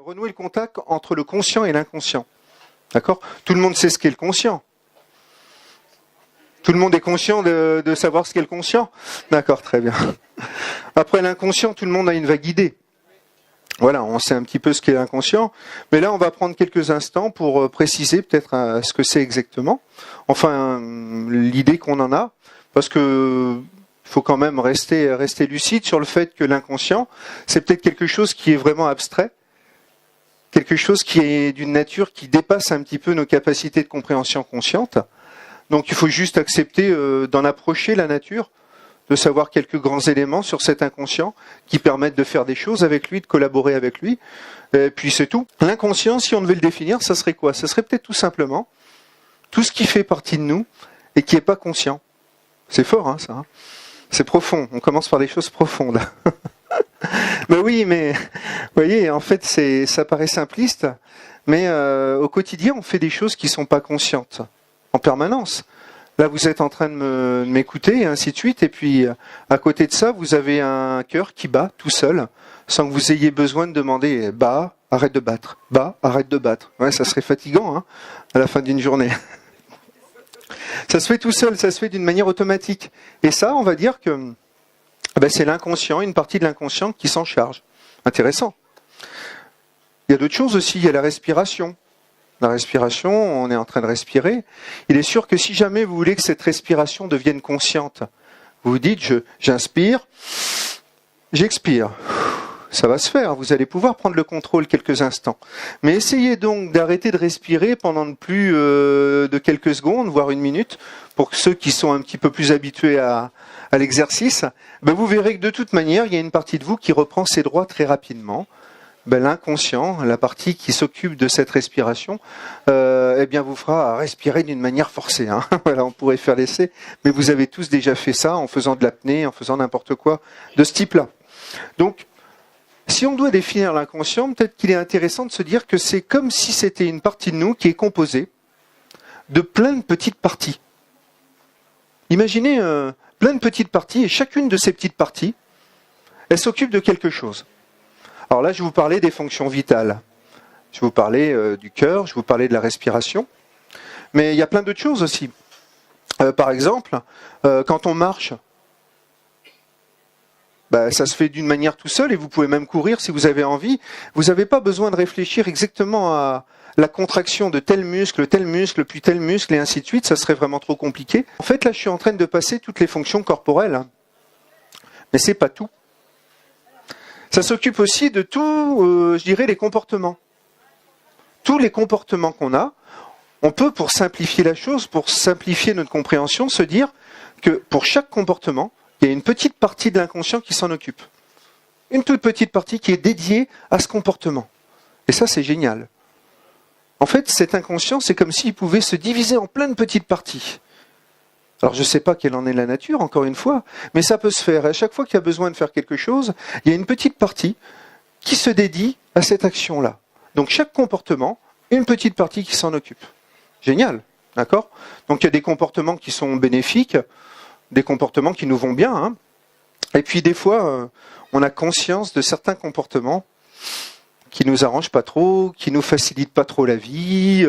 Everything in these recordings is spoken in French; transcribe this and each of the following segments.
Renouer le contact entre le conscient et l'inconscient. D'accord ? Tout le monde sait ce qu'est le conscient. Tout le monde est conscient de savoir ce qu'est le conscient ? D'accord, très bien. Après l'inconscient, tout le monde a une vague idée. Voilà, on sait un petit peu ce qu'est l'inconscient. Mais là, on va prendre quelques instants pour préciser peut-être ce que c'est exactement. Enfin, l'idée qu'on en a. Parce que faut quand même rester lucide sur le fait que l'inconscient, c'est peut-être quelque chose qui est vraiment abstrait. Quelque chose qui est d'une nature qui dépasse un petit peu nos capacités de compréhension consciente. Donc il faut juste accepter d'en approcher la nature, de savoir quelques grands éléments sur cet inconscient qui permettent de faire des choses avec lui, de collaborer avec lui. Et puis c'est tout. L'inconscient, si on devait le définir, ça serait quoi ? Ça serait peut-être tout simplement tout ce qui fait partie de nous et qui n'est pas conscient. C'est fort, hein, ça. C'est profond. On commence par des choses profondes. Mais oui, mais vous voyez, en fait, ça paraît simpliste, mais au quotidien, on fait des choses qui sont pas conscientes, en permanence. Là, vous êtes en train de m'écouter, et ainsi de suite, et puis à côté de ça, vous avez un cœur qui bat tout seul, sans que vous ayez besoin de demander « bat, arrête de battre, bat, arrête de battre ». Ouais, ça serait fatigant, hein, à la fin d'une journée. Ça se fait tout seul, ça se fait d'une manière automatique. Et ça, on va dire que c'est l'inconscient, une partie de l'inconscient qui s'en charge. Intéressant. Il y a d'autres choses aussi, il y a la respiration. La respiration, on est en train de respirer. Il est sûr que si jamais vous voulez que cette respiration devienne consciente, vous vous dites, j'inspire, j'expire. Ça va se faire, vous allez pouvoir prendre le contrôle quelques instants. Mais essayez donc d'arrêter de respirer pendant plus de quelques secondes, voire une minute, pour ceux qui sont un petit peu plus habitués à l'exercice. Vous verrez que de toute manière, il y a une partie de vous qui reprend ses droits très rapidement. L'inconscient, la partie qui s'occupe de cette respiration, vous fera respirer d'une manière forcée. Hein. Voilà, on pourrait faire l'essai, mais vous avez tous déjà fait ça en faisant de l'apnée, en faisant n'importe quoi de ce type-là. Donc, si on doit définir l'inconscient, peut-être qu'il est intéressant de se dire que c'est comme si c'était une partie de nous qui est composée de plein de petites parties. Imaginez plein de petites parties, et chacune de ces petites parties, elle s'occupe de quelque chose. Alors là, je vais vous parler des fonctions vitales. Je vais vous parler du cœur, je vais vous parler de la respiration. Mais il y a plein d'autres choses aussi. Par exemple, quand on marche, ça se fait d'une manière tout seul et vous pouvez même courir si vous avez envie. Vous n'avez pas besoin de réfléchir exactement à la contraction de tel muscle, puis tel muscle et ainsi de suite. Ça serait vraiment trop compliqué. En fait, là, je suis en train de passer toutes les fonctions corporelles. Mais c'est pas tout. Ça s'occupe aussi de tout, les comportements. Tous les comportements qu'on a, on peut, pour simplifier la chose, pour simplifier notre compréhension, se dire que pour chaque comportement, il y a une petite partie de l'inconscient qui s'en occupe. Une toute petite partie qui est dédiée à ce comportement. Et ça, c'est génial. En fait, cet inconscient, c'est comme s'il pouvait se diviser en plein de petites parties. Alors, je ne sais pas quelle en est la nature, encore une fois, mais ça peut se faire. À chaque fois qu'il y a besoin de faire quelque chose, il y a une petite partie qui se dédie à cette action-là. Donc, chaque comportement, une petite partie qui s'en occupe. Génial, d'accord ? Donc, il y a des comportements qui sont bénéfiques, des comportements qui nous vont bien. Hein. Et puis, des fois, on a conscience de certains comportements qui nous arrangent pas trop, qui nous facilitent pas trop la vie,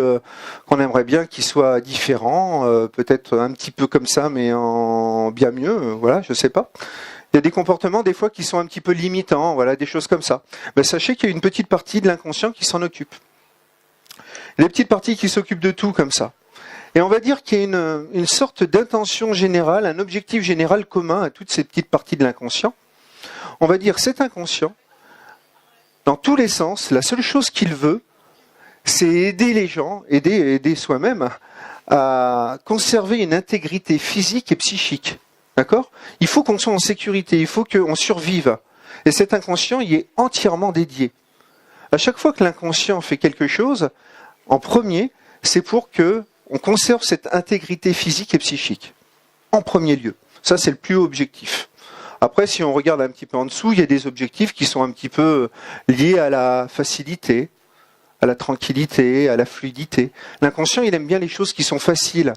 qu'on aimerait bien qu'ils soient différents, peut-être un petit peu comme ça, mais en bien mieux, voilà, je sais pas. Il y a des comportements des fois qui sont un petit peu limitants, voilà, des choses comme ça. Sachez qu'il y a une petite partie de l'inconscient qui s'en occupe. Les petites parties qui s'occupent de tout comme ça. Et on va dire qu'il y a une sorte d'intention générale, un objectif général commun à toutes ces petites parties de l'inconscient. On va dire cet inconscient, dans tous les sens, la seule chose qu'il veut, c'est aider les gens, aider soi-même à conserver une intégrité physique et psychique. D'accord ? Il faut qu'on soit en sécurité, il faut qu'on survive. Et cet inconscient y est entièrement dédié. À chaque fois que l'inconscient fait quelque chose, en premier, c'est pour que on conserve cette intégrité physique et psychique. En premier lieu. Ça, c'est le plus haut objectif. Après, si on regarde un petit peu en dessous, il y a des objectifs qui sont un petit peu liés à la facilité, à la tranquillité, à la fluidité. L'inconscient, il aime bien les choses qui sont faciles,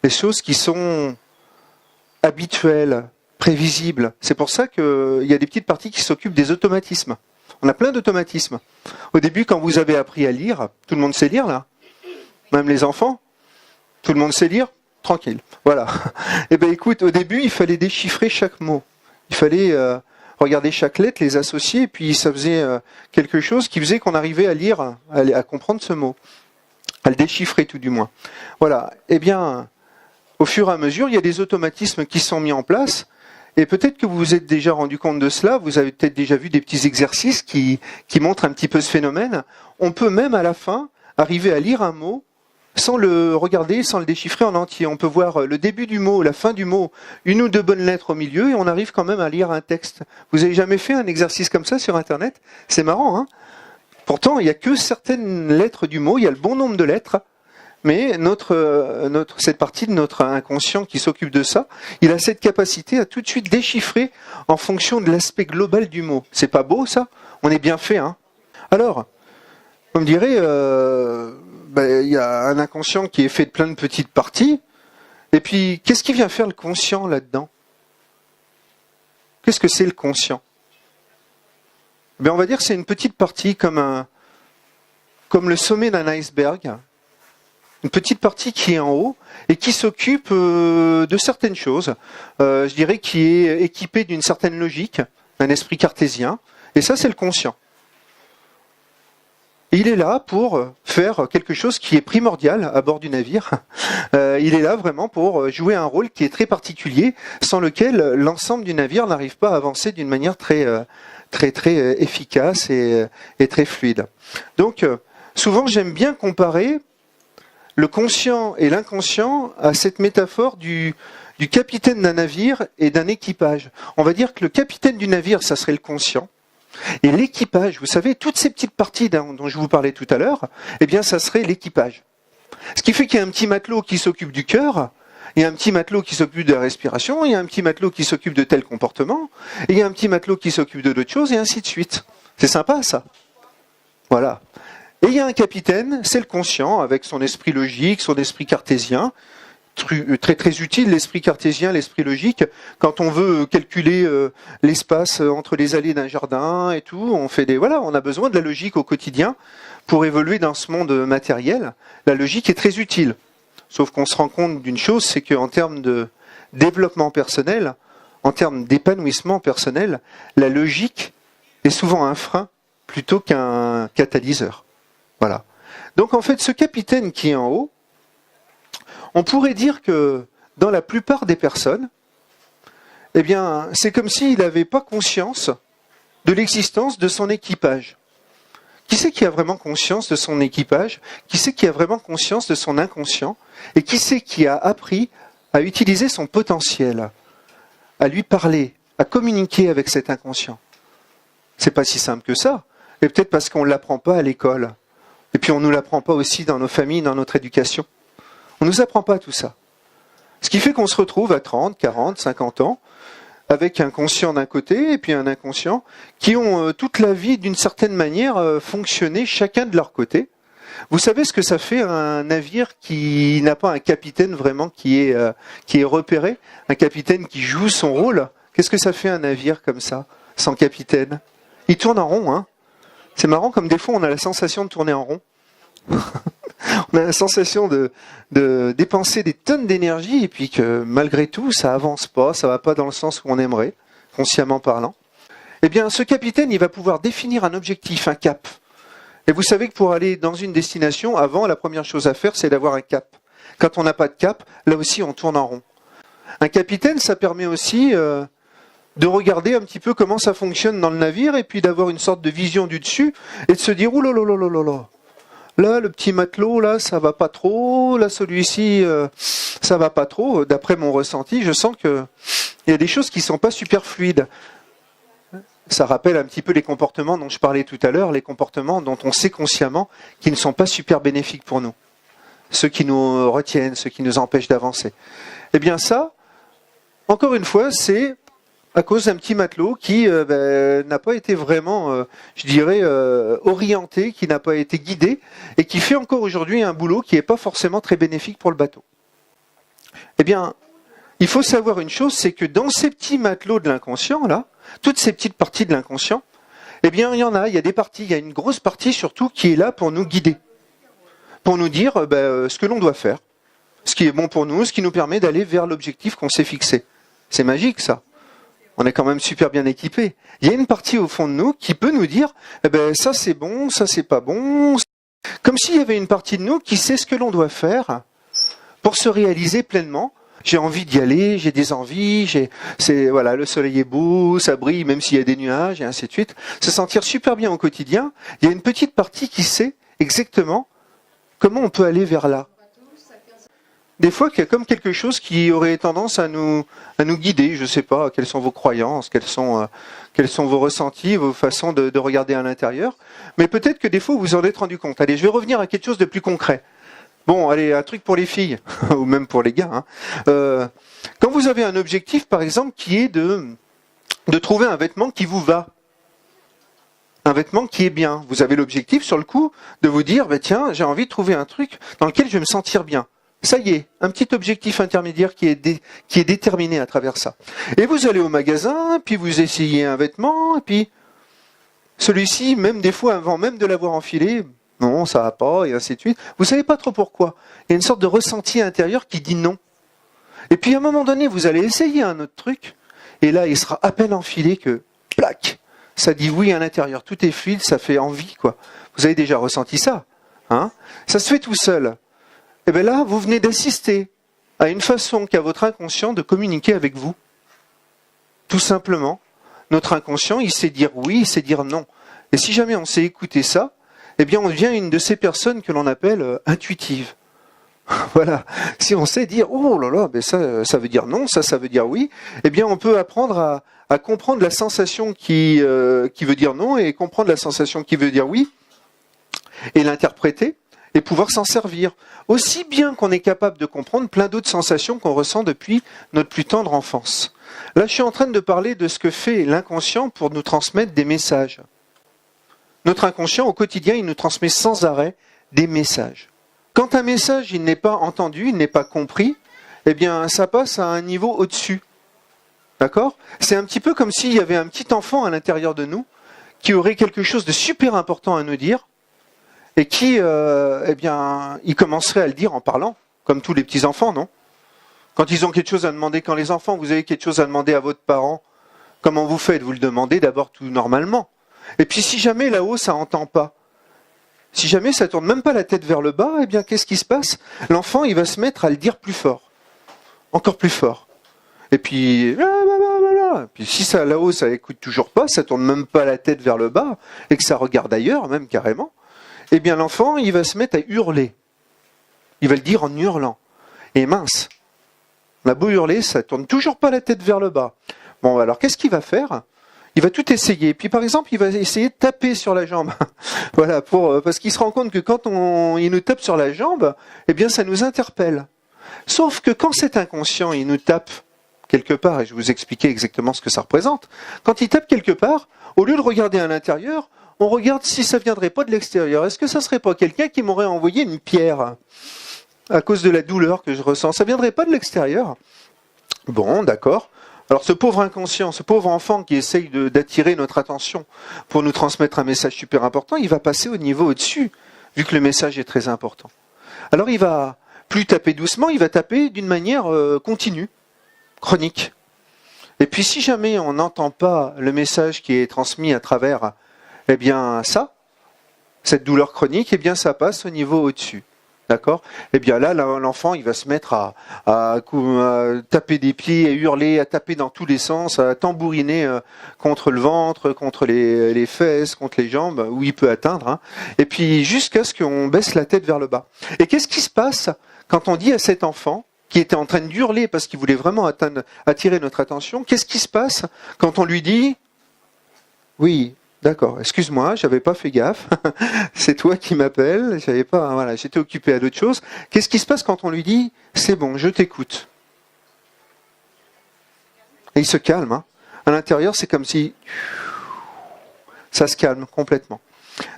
les choses qui sont habituelles, prévisibles. C'est pour ça qu'il y a des petites parties qui s'occupent des automatismes. On a plein d'automatismes. Au début, quand vous avez appris à lire, tout le monde sait lire là? Même les enfants? Tout le monde sait lire? Tranquille. Voilà. Eh bien écoute, au début, il fallait déchiffrer chaque mot. Il fallait regarder chaque lettre, les associer, et puis ça faisait quelque chose qui faisait qu'on arrivait à lire, à comprendre ce mot. À le déchiffrer tout du moins. Voilà. Eh bien, au fur et à mesure, il y a des automatismes qui sont mis en place. Et peut-être que vous vous êtes déjà rendu compte de cela, vous avez peut-être déjà vu des petits exercices qui montrent un petit peu ce phénomène. On peut même à la fin arriver à lire un mot sans le regarder, sans le déchiffrer en entier. On peut voir le début du mot, la fin du mot, une ou deux bonnes lettres au milieu, et on arrive quand même à lire un texte. Vous avez jamais fait un exercice comme ça sur Internet? C'est marrant, hein? Pourtant, il n'y a que certaines lettres du mot, il y a le bon nombre de lettres. Mais cette partie de notre inconscient qui s'occupe de ça, il a cette capacité à tout de suite déchiffrer en fonction de l'aspect global du mot. C'est pas beau ça? On est bien fait, hein? Alors, on me dirait, y a un inconscient qui est fait de plein de petites parties. Et puis, qu'est-ce qui vient faire le conscient là-dedans? Qu'est-ce que c'est le conscient? On va dire que c'est une petite partie comme le sommet d'un iceberg. Une petite partie qui est en haut et qui s'occupe de certaines choses, je dirais qui est équipée d'une certaine logique, d'un esprit cartésien, et ça c'est le conscient. Et il est là pour faire quelque chose qui est primordial à bord du navire. Il est là vraiment pour jouer un rôle qui est très particulier, sans lequel l'ensemble du navire n'arrive pas à avancer d'une manière très efficace et très fluide. Donc souvent j'aime bien comparer le conscient et l'inconscient à cette métaphore du capitaine d'un navire et d'un équipage. On va dire que le capitaine du navire, ça serait le conscient. Et l'équipage, vous savez, toutes ces petites parties dont je vous parlais tout à l'heure, eh bien, ça serait l'équipage. Ce qui fait qu'il y a un petit matelot qui s'occupe du cœur, il y a un petit matelot qui s'occupe de la respiration, il y a un petit matelot qui s'occupe de tel comportement, et il y a un petit matelot qui s'occupe de d'autres choses, et ainsi de suite. C'est sympa, ça. Voilà. Et il y a un capitaine, c'est le conscient, avec son esprit logique, son esprit cartésien, très très utile l'esprit cartésien, l'esprit logique. Quand on veut calculer l'espace entre les allées d'un jardin et tout, on a besoin de la logique au quotidien pour évoluer dans ce monde matériel. La logique est très utile. Sauf qu'on se rend compte d'une chose, c'est qu'en termes de développement personnel, en termes d'épanouissement personnel, la logique est souvent un frein plutôt qu'un catalyseur. Voilà. Donc en fait, ce capitaine qui est en haut, on pourrait dire que dans la plupart des personnes, eh bien, c'est comme s'il n'avait pas conscience de l'existence de son équipage. Qui c'est qui a vraiment conscience de son équipage? Qui c'est qui a vraiment conscience de son inconscient? Et qui c'est qui a appris à utiliser son potentiel, à lui parler, à communiquer avec cet inconscient? C'est pas si simple que ça. Et peut-être parce qu'on ne l'apprend pas à l'école. Et puis on ne nous l'apprend pas aussi dans nos familles, dans notre éducation. On ne nous apprend pas tout ça. Ce qui fait qu'on se retrouve à 30, 40, 50 ans, avec un conscient d'un côté et puis un inconscient, qui ont toute la vie d'une certaine manière fonctionné chacun de leur côté. Vous savez ce que ça fait un navire qui n'a pas un capitaine vraiment qui est repéré, un capitaine qui joue son rôle? Qu'est-ce que ça fait un navire comme ça, sans capitaine? Il tourne en rond, hein. C'est marrant comme des fois on a la sensation de tourner en rond. On a la sensation de dépenser des tonnes d'énergie et puis que malgré tout ça avance pas, ça va pas dans le sens où on aimerait, consciemment parlant. Eh bien ce capitaine il va pouvoir définir un objectif, un cap. Et vous savez que pour aller dans une destination, avant la première chose à faire c'est d'avoir un cap. Quand on n'a pas de cap, là aussi on tourne en rond. Un capitaine ça permet aussi de regarder un petit peu comment ça fonctionne dans le navire et puis d'avoir une sorte de vision du dessus et de se dire ouh là là là là là là. Là, le petit matelot, là, ça va pas trop. Là, celui-ci, ça va pas trop. D'après mon ressenti, je sens que il y a des choses qui sont pas super fluides. Ça rappelle un petit peu les comportements dont je parlais tout à l'heure, les comportements dont on sait consciemment qu'ils ne sont pas super bénéfiques pour nous. Ceux qui nous retiennent, ceux qui nous empêchent d'avancer. Eh bien ça, encore une fois, c'est à cause d'un petit matelot qui n'a pas été vraiment, orienté, qui n'a pas été guidé, et qui fait encore aujourd'hui un boulot qui n'est pas forcément très bénéfique pour le bateau. Eh bien, il faut savoir une chose, c'est que dans ces petits matelots de l'inconscient, là, toutes ces petites parties de l'inconscient, Eh bien, il y a des parties, il y a une grosse partie surtout qui est là pour nous guider, pour nous dire ce que l'on doit faire, ce qui est bon pour nous, ce qui nous permet d'aller vers l'objectif qu'on s'est fixé. C'est magique ça. On est quand même super bien équipé. Il y a une partie au fond de nous qui peut nous dire ça c'est bon, ça c'est pas bon. Comme s'il y avait une partie de nous qui sait ce que l'on doit faire pour se réaliser pleinement. J'ai envie d'y aller, j'ai des envies, le soleil est beau, ça brille même s'il y a des nuages et ainsi de suite. Se sentir super bien au quotidien. Il y a une petite partie qui sait exactement comment on peut aller vers là. Des fois, il y a comme quelque chose qui aurait tendance à nous guider. Je ne sais pas, quelles sont vos croyances, quels sont vos ressentis, vos façons de regarder à l'intérieur. Mais peut-être que des fois, vous vous en êtes rendu compte. Allez, je vais revenir à quelque chose de plus concret. Bon, allez, un truc pour les filles, ou même pour les gars. Quand vous avez un objectif, par exemple, qui est de trouver un vêtement qui vous va, un vêtement qui est bien. Vous avez l'objectif, sur le coup, de vous dire, tiens, j'ai envie de trouver un truc dans lequel je vais me sentir bien. Ça y est, un petit objectif intermédiaire qui est déterminé à travers ça. Et vous allez au magasin, puis vous essayez un vêtement, et puis celui-ci, même des fois, avant même de l'avoir enfilé, non, ça va pas, et ainsi de suite. Vous savez pas trop pourquoi. Il y a une sorte de ressenti intérieur qui dit non. Et puis à un moment donné, vous allez essayer un autre truc, et là, il sera à peine enfilé que, plac, ça dit oui à l'intérieur. Tout est fluide, ça fait envie, quoi. Vous avez déjà ressenti ça, hein? Ça se fait tout seul. Et bien là, vous venez d'assister à une façon qu'a votre inconscient de communiquer avec vous. Tout simplement, notre inconscient, il sait dire oui, il sait dire non. Et si jamais on sait écouter ça, eh bien on devient une de ces personnes que l'on appelle intuitives. Voilà. Si on sait dire oh là là, ça veut dire non, ça veut dire oui, eh bien on peut apprendre à comprendre la sensation qui veut dire non et comprendre la sensation qui veut dire oui et l'interpréter. Et pouvoir s'en servir. Aussi bien qu'on est capable de comprendre plein d'autres sensations qu'on ressent depuis notre plus tendre enfance. Là, je suis en train de parler de ce que fait l'inconscient pour nous transmettre des messages. Notre inconscient, au quotidien, il nous transmet sans arrêt des messages. Quand un message il n'est pas entendu, il n'est pas compris, eh bien, ça passe à un niveau au-dessus. D'accord ? C'est un petit peu comme s'il y avait un petit enfant à l'intérieur de nous qui aurait quelque chose de super important à nous dire, et qui, il commencerait à le dire en parlant, comme tous les petits enfants, non? Quand ils ont quelque chose à demander, quand les enfants, vous avez quelque chose à demander à votre parent, comment vous faites? Vous le demandez d'abord tout normalement. Et puis si jamais là-haut ça n'entend pas, si jamais ça tourne même pas la tête vers le bas, eh bien qu'est-ce qui se passe? L'enfant, il va se mettre à le dire plus fort, encore plus fort. Et puis, puis si ça là-haut ça écoute toujours pas, ça tourne même pas la tête vers le bas et que ça regarde ailleurs, même carrément. Eh bien l'enfant, il va se mettre à hurler. Il va le dire en hurlant. Et mince, on a beau hurler, ça tourne toujours pas la tête vers le bas. Bon, alors qu'est-ce qu'il va faire? Il va tout essayer. Puis par exemple, il va essayer de taper sur la jambe. Voilà, parce qu'il se rend compte que quand il nous tape sur la jambe, eh bien ça nous interpelle. Sauf que quand cet inconscient, il nous tape quelque part, et je vais vous expliquer exactement ce que ça représente, quand il tape quelque part, au lieu de regarder à l'intérieur, on regarde si ça viendrait pas de l'extérieur. Est-ce que ça serait pas quelqu'un qui m'aurait envoyé une pierre à cause de la douleur que je ressens? Ça viendrait pas de l'extérieur? Bon, d'accord. Alors ce pauvre inconscient, ce pauvre enfant qui essaye d'attirer notre attention pour nous transmettre un message super important, il va passer au niveau au-dessus, vu que le message est très important. Alors il va plus taper doucement, il va taper d'une manière continue, chronique. Et puis si jamais on n'entend pas le message qui est transmis à travers eh bien cette douleur chronique, eh bien ça passe au niveau au-dessus. D'accord? Eh bien là, l'enfant, il va se mettre à taper des pieds, à hurler, à taper dans tous les sens, à tambouriner contre le ventre, contre les fesses, contre les jambes, où il peut atteindre. Hein. Et puis jusqu'à ce qu'on baisse la tête vers le bas. Et qu'est-ce qui se passe quand on dit à cet enfant, qui était en train d'hurler parce qu'il voulait vraiment attirer notre attention, qu'est-ce qui se passe quand on lui dit « Oui, d'accord, excuse-moi, j'avais pas fait gaffe, c'est toi qui m'appelles, j'étais occupé à d'autres choses. » Qu'est-ce qui se passe quand on lui dit « C'est bon, je t'écoute » ? Et il se calme. Hein. À l'intérieur, c'est comme si ça se calme complètement.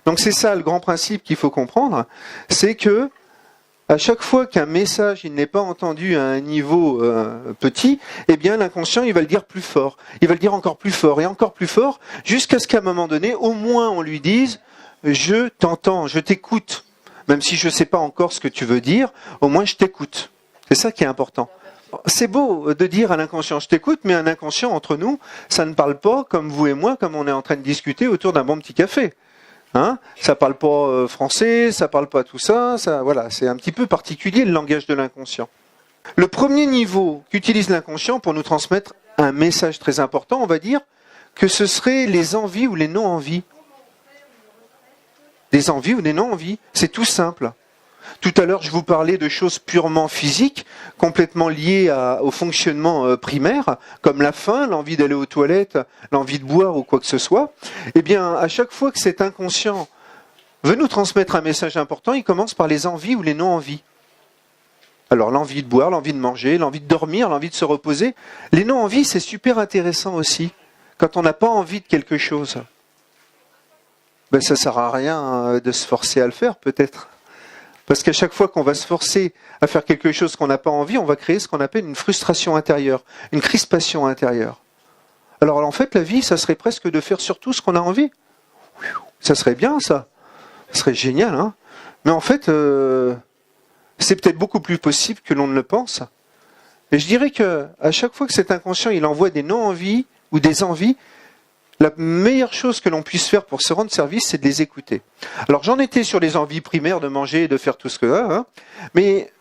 Donc c'est ça le grand principe qu'il faut comprendre, c'est que à chaque fois qu'un message il n'est pas entendu à un niveau petit, eh bien l'inconscient il va le dire plus fort. Il va le dire encore plus fort et encore plus fort, jusqu'à ce qu'à un moment donné, au moins on lui dise « je t'entends, je t'écoute ». Même si je ne sais pas encore ce que tu veux dire, au moins je t'écoute. C'est ça qui est important. C'est beau de dire à l'inconscient « je t'écoute », mais un inconscient entre nous, ça ne parle pas comme vous et moi, comme on est en train de discuter autour d'un bon petit café. Hein, ça parle pas français, ça parle pas tout ça, voilà, c'est un petit peu particulier le langage de l'inconscient. Le premier niveau qu'utilise l'inconscient pour nous transmettre un message très important, on va dire que ce serait les envies ou les non-envies. Des envies ou des non-envies, c'est tout simple. Tout à l'heure, je vous parlais de choses purement physiques, complètement liées au fonctionnement primaire, comme la faim, l'envie d'aller aux toilettes, l'envie de boire ou quoi que ce soit. Eh bien, à chaque fois que cet inconscient veut nous transmettre un message important, il commence par les envies ou les non-envies. Alors, l'envie de boire, l'envie de manger, l'envie de dormir, l'envie de se reposer. Les non-envies, c'est super intéressant aussi. Quand on n'a pas envie de quelque chose, ben, ça ne sert à rien de se forcer à le faire, peut-être. Parce qu'à chaque fois qu'on va se forcer à faire quelque chose qu'on n'a pas envie, on va créer ce qu'on appelle une frustration intérieure, une crispation intérieure. Alors en fait, la vie, ça serait presque de faire surtout ce qu'on a envie. Ça serait bien, ça. Ça serait génial, hein. Mais en fait, c'est peut-être beaucoup plus possible que l'on ne le pense. Et je dirais que à chaque fois que cet inconscient, il envoie des non-envies ou des envies, la meilleure chose que l'on puisse faire pour se rendre service, c'est de les écouter. Alors j'en étais sur les envies primaires de manger et de faire tout ce que... Hein, mais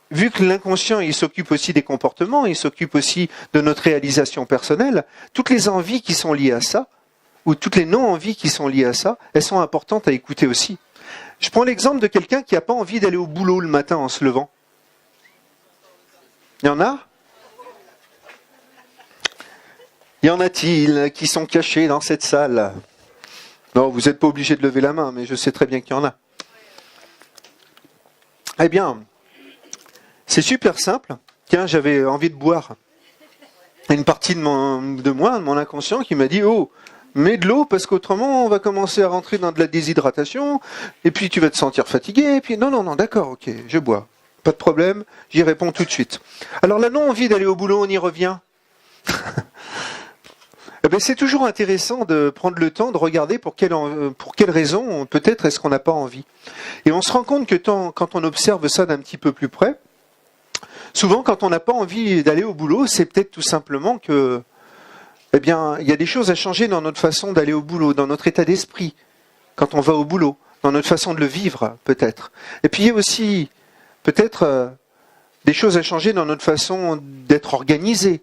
vu que l'inconscient, il s'occupe aussi des comportements, il s'occupe aussi de notre réalisation personnelle, toutes les envies qui sont liées à ça, ou toutes les non-envies qui sont liées à ça, elles sont importantes à écouter aussi. Je prends l'exemple de quelqu'un qui n'a pas envie d'aller au boulot le matin en se levant. Il y en a ? Y en a-t-il qui sont cachés dans cette salle? Non, vous n'êtes pas obligé de lever la main, mais je sais très bien qu'il y en a. Eh bien, c'est super simple. Tiens, j'avais envie de boire. Une partie de mon inconscient qui m'a dit « Oh, mets de l'eau parce qu'autrement on va commencer à rentrer dans de la déshydratation et puis tu vas te sentir fatigué. » Et puis non, d'accord, ok, je bois. Pas de problème, j'y réponds tout de suite. Alors la non-envie d'aller au boulot, on y revient. Eh bien, c'est toujours intéressant de prendre le temps de regarder pour quelle raison peut-être est-ce qu'on n'a pas envie. Et on se rend compte que quand on observe ça d'un petit peu plus près, souvent quand on n'a pas envie d'aller au boulot, c'est peut-être tout simplement que, eh bien, il y a des choses à changer dans notre façon d'aller au boulot, dans notre état d'esprit, quand on va au boulot, dans notre façon de le vivre, peut-être. Et puis il y a aussi peut-être des choses à changer dans notre façon d'être organisé.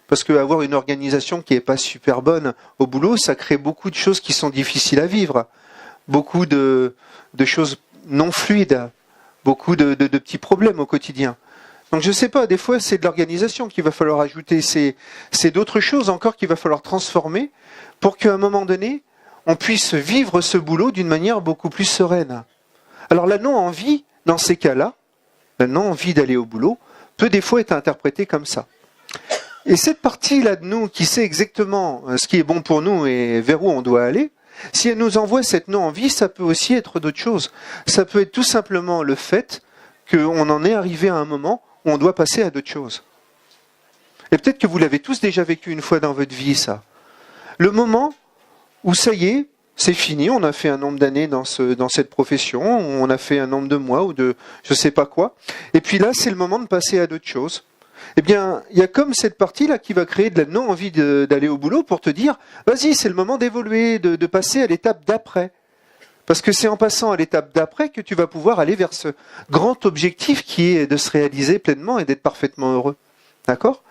Parce qu'avoir une organisation qui n'est pas super bonne au boulot, ça crée beaucoup de choses qui sont difficiles à vivre. Beaucoup de choses non fluides, beaucoup de petits problèmes au quotidien. Donc je ne sais pas, des fois c'est de l'organisation qu'il va falloir ajouter, c'est d'autres choses encore qu'il va falloir transformer pour qu'à un moment donné, on puisse vivre ce boulot d'une manière beaucoup plus sereine. Alors la non-envie, dans ces cas-là, la non-envie d'aller au boulot, peut des fois être interprétée comme ça. Et cette partie-là de nous qui sait exactement ce qui est bon pour nous et vers où on doit aller, si elle nous envoie cette non-envie, ça peut aussi être d'autres choses. Ça peut être tout simplement le fait qu'on en est arrivé à un moment où on doit passer à d'autres choses. Et peut-être que vous l'avez tous déjà vécu une fois dans votre vie, ça. Le moment où ça y est, c'est fini, on a fait un nombre d'années dans cette profession, on a fait un nombre de mois ou de je ne sais pas quoi, et puis là, c'est le moment de passer à d'autres choses. Eh bien, il y a comme cette partie-là qui va créer de la non-envie d'aller au boulot pour te dire, vas-y, c'est le moment d'évoluer, de passer à l'étape d'après. Parce que c'est en passant à l'étape d'après que tu vas pouvoir aller vers ce grand objectif qui est de se réaliser pleinement et d'être parfaitement heureux. D'accord ?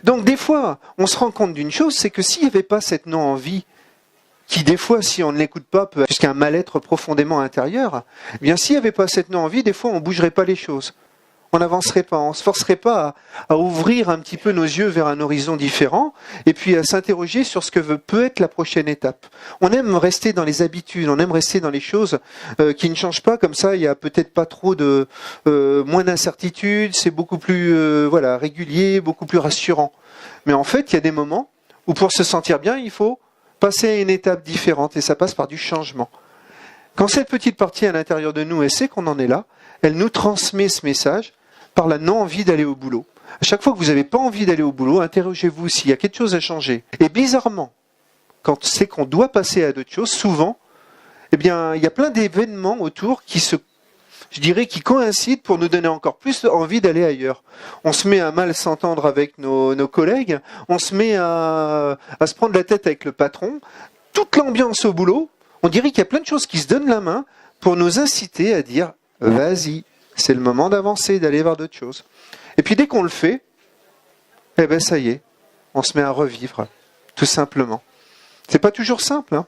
Donc des fois, on se rend compte d'une chose, c'est que s'il n'y avait pas cette non-envie, qui des fois, si on ne l'écoute pas, peut jusqu'à un mal-être profondément intérieur, eh bien s'il n'y avait pas cette non-envie, des fois on ne bougerait pas les choses. On n'avancerait pas, on ne se forcerait pas à ouvrir un petit peu nos yeux vers un horizon différent et puis à s'interroger sur ce que peut être la prochaine étape. On aime rester dans les habitudes, on aime rester dans les choses qui ne changent pas, comme ça il n'y a peut-être pas trop de moins d'incertitudes, c'est beaucoup plus régulier, beaucoup plus rassurant. Mais en fait, il y a des moments où pour se sentir bien, il faut passer à une étape différente et ça passe par du changement. Quand cette petite partie à l'intérieur de nous, elle sait qu'on en est là, elle nous transmet ce message par la non-envie d'aller au boulot. À chaque fois que vous n'avez pas envie d'aller au boulot, interrogez-vous s'il y a quelque chose à changer. Et bizarrement, quand c'est qu'on doit passer à d'autres choses, souvent, eh bien, il y a plein d'événements autour qui coïncident pour nous donner encore plus envie d'aller ailleurs. On se met à mal s'entendre avec nos collègues, on se met à se prendre la tête avec le patron. Toute l'ambiance au boulot, on dirait qu'il y a plein de choses qui se donnent la main pour nous inciter à dire « vas-y, c'est le moment d'avancer, d'aller vers d'autres choses ». Et puis dès qu'on le fait, eh ben ça y est, on se met à revivre, tout simplement. C'est pas toujours simple, hein.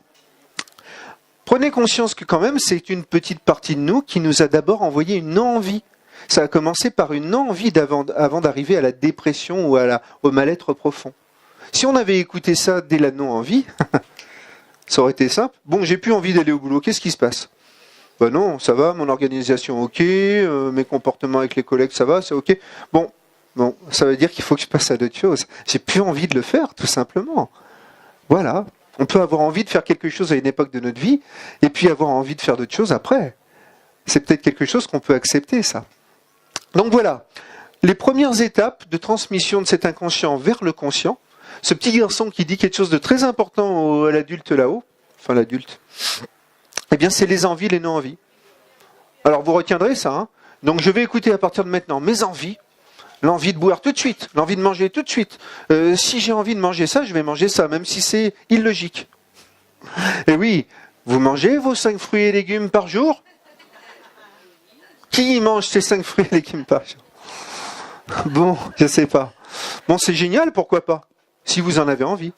Prenez conscience que quand même, c'est une petite partie de nous qui nous a d'abord envoyé une envie. Ça a commencé par une envie avant d'arriver à la dépression ou au mal-être profond. Si on avait écouté ça dès la non-envie, ça aurait été simple. Bon, j'ai plus envie d'aller au boulot, qu'est-ce qui se passe ? Ben non, ça va, mon organisation ok, mes comportements avec les collègues ça va, c'est ok. Bon, ça veut dire qu'il faut que je passe à d'autres choses. J'ai plus envie de le faire, tout simplement. Voilà. On peut avoir envie de faire quelque chose à une époque de notre vie, et puis avoir envie de faire d'autres choses après. C'est peut-être quelque chose qu'on peut accepter, ça. Donc voilà, les premières étapes de transmission de cet inconscient vers le conscient. Ce petit garçon qui dit quelque chose de très important à l'adulte là-haut, enfin l'adulte, eh bien c'est les envies, les non-envies. Alors vous retiendrez ça, hein. Donc je vais écouter à partir de maintenant mes envies, l'envie de boire tout de suite, l'envie de manger tout de suite. Si j'ai envie de manger ça, je vais manger ça, même si c'est illogique. Et oui, vous mangez vos 5 fruits et légumes par jour ? Qui mange ces 5 fruits et légumes par jour ? Bon, je sais pas. Bon, c'est génial, pourquoi pas ? Si vous en avez envie.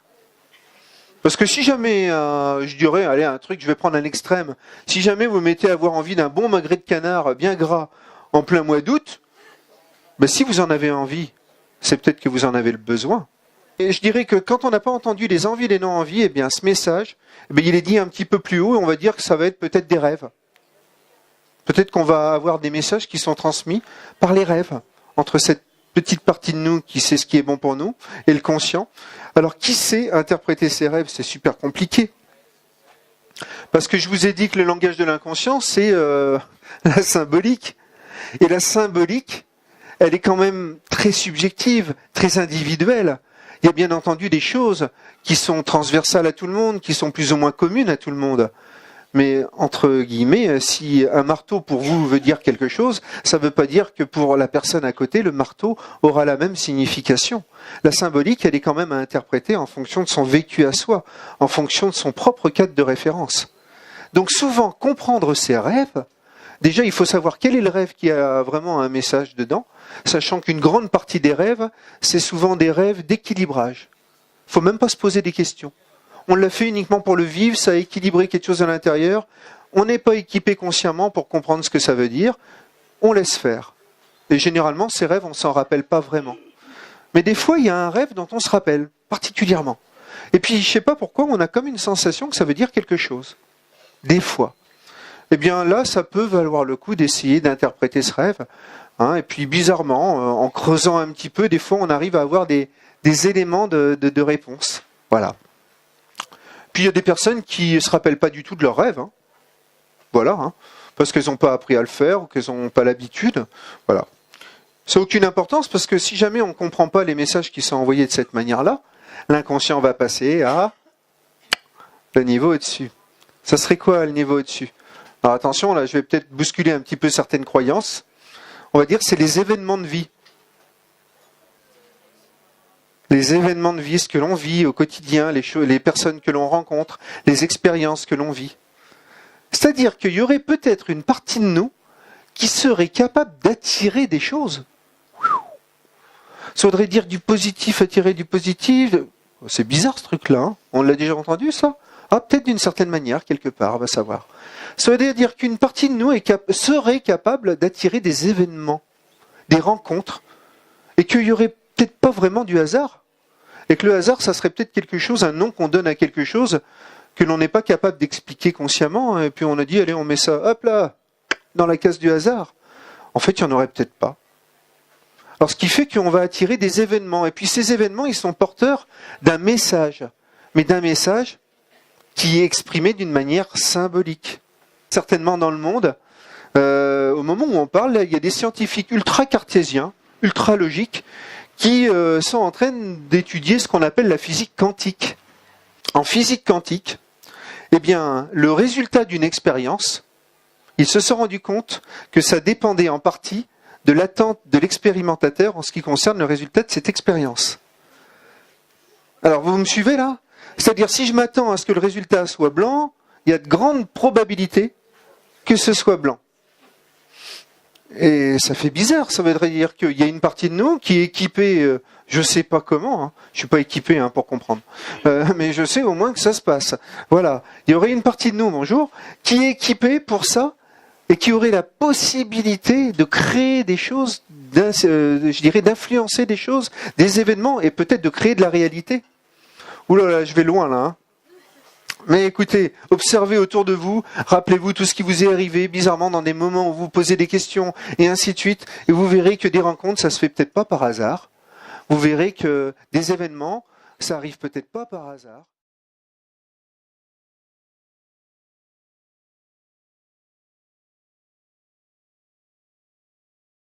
Parce que si jamais, je dirais, allez, un truc, je vais prendre un extrême. Si jamais vous mettez à avoir envie d'un bon magret de canard bien gras en plein mois d'août, ben si vous en avez envie, c'est peut-être que vous en avez le besoin. Et je dirais que quand on n'a pas entendu les envies et les non-envies, eh bien ce message, eh bien, il est dit un petit peu plus haut et on va dire que ça va être peut-être des rêves. Peut-être qu'on va avoir des messages qui sont transmis par les rêves, entre cette petite partie de nous qui sait ce qui est bon pour nous et le conscient. Alors qui sait interpréter ces rêves ? C'est super compliqué. Parce que je vous ai dit que le langage de l'inconscient, c'est la symbolique. Et la symbolique, elle est quand même très subjective, très individuelle. Il y a bien entendu des choses qui sont transversales à tout le monde, qui sont plus ou moins communes à tout le monde. Mais entre guillemets, si un marteau pour vous veut dire quelque chose, ça ne veut pas dire que pour la personne à côté, le marteau aura la même signification. La symbolique, elle est quand même à interpréter en fonction de son vécu à soi, en fonction de son propre cadre de référence. Donc souvent, comprendre ses rêves, déjà il faut savoir quel est le rêve qui a vraiment un message dedans, sachant qu'une grande partie des rêves, c'est souvent des rêves d'équilibrage. Il ne faut même pas se poser des questions. On l'a fait uniquement pour le vivre, ça a équilibré quelque chose à l'intérieur. On n'est pas équipé consciemment pour comprendre ce que ça veut dire. On laisse faire. Et généralement, ces rêves, on ne s'en rappelle pas vraiment. Mais des fois, il y a un rêve dont on se rappelle, particulièrement. Et puis, je ne sais pas pourquoi, on a comme une sensation que ça veut dire quelque chose. Des fois. Eh bien là, ça peut valoir le coup d'essayer d'interpréter ce rêve. Hein, et puis, bizarrement, en creusant un petit peu, des fois, on arrive à avoir des éléments de réponse. Voilà. Puis il y a des personnes qui ne se rappellent pas du tout de leurs rêves. Hein. Voilà. Hein. Parce qu'elles n'ont pas appris à le faire ou qu'elles n'ont pas l'habitude. Voilà. Ça n'a aucune importance parce que si jamais on ne comprend pas les messages qui sont envoyés de cette manière-là, l'inconscient va passer à le niveau au-dessus. Ça serait quoi le niveau au-dessus ? Alors attention, là je vais peut-être bousculer un petit peu certaines croyances. On va dire que c'est les événements de vie. Les événements de vie, ce que l'on vit au quotidien, les personnes que l'on rencontre, les expériences que l'on vit. C'est-à-dire qu'il y aurait peut-être une partie de nous qui serait capable d'attirer des choses. Ça voudrait dire du positif, attirer du positif. C'est bizarre ce truc-là, hein. On l'a déjà entendu ça ? Ah, peut-être d'une certaine manière, quelque part, on va savoir. Ça veut dire qu'une partie de nous serait capable d'attirer des événements, des rencontres, et qu'il n'y aurait peut-être pas vraiment du hasard. Et que le hasard, ça serait peut-être quelque chose, un nom qu'on donne à quelque chose que l'on n'est pas capable d'expliquer consciemment. Et puis on a dit, allez, on met ça, hop là, dans la case du hasard. En fait, il n'y en aurait peut-être pas. Alors ce qui fait qu'on va attirer des événements. Et puis ces événements, ils sont porteurs d'un message. Mais d'un message qui est exprimé d'une manière symbolique. Certainement dans le monde, Au moment où on parle, là, il y a des scientifiques ultra cartésiens, ultra logiques, qui sont en train d'étudier ce qu'on appelle la physique quantique. En physique quantique, eh bien, le résultat d'une expérience, ils se sont rendus compte que ça dépendait en partie de l'attente de l'expérimentateur en ce qui concerne le résultat de cette expérience. Alors, vous me suivez là? C'est-à-dire, si je m'attends à ce que le résultat soit blanc, il y a de grandes probabilités que ce soit blanc. Et ça fait bizarre, ça voudrait dire qu'il y a une partie de nous qui est équipée, je ne sais pas comment, hein, je ne suis pas équipé pour comprendre, mais je sais au moins que ça se passe. Voilà, il y aurait une partie de nous, bonjour, qui est équipée pour ça et qui aurait la possibilité de créer des choses, je dirais d'influencer des choses, des événements et peut-être de créer de la réalité. Ouh là là, je vais loin là. Hein. Mais écoutez, observez autour de vous, rappelez-vous tout ce qui vous est arrivé, bizarrement dans des moments où vous posez des questions et ainsi de suite, et vous verrez que des rencontres, ça se fait peut-être pas par hasard. Vous verrez que des événements, ça arrive peut-être pas par hasard.